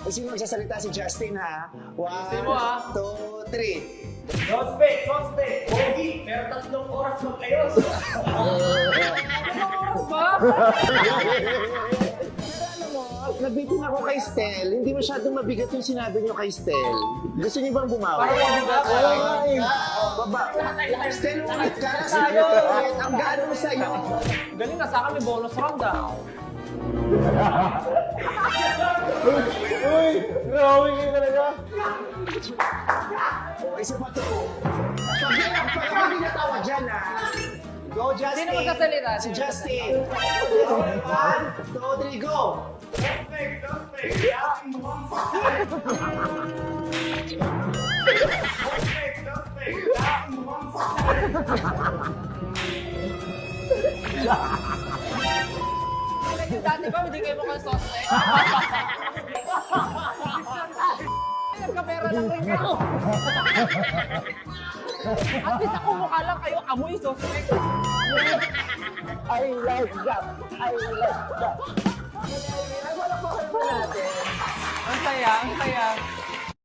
Sino magsasalita? Si Justin, ha? 1, mo, ha? 2, 3. Suspect! Pogi! Pero 3 oras mag-ayos! Anong oras ba? Pero mo, nabitin ako kay Stel. Hindi masyadong mabigat yung sinabi niyo kay Stel. Gusto niyo bang bumawi? Parang mabigat. Ay! Baba. Stel, ulit ka. Sige, ulit. Ang gano mo sa'yo. Galing na sa akin, may bonus round ah. Uy! Grabe kayo talaga! O, isa pa to. Pag hindi natawa dyan, ha? Go, Justin. Sino magsasalita? Si Justin. 1, 2, 3, go. Suspect! Aking mukhang sakit! Suspect! Aking mukhang sakit! Dati ba, hindi kayo mukhang suspect? Nagkapera lang rin kayo. At least ako mukha lang kayo, amoy suspect. I like that. I like that. Ay, wala pa kayo natin. Ang saya, ang saya.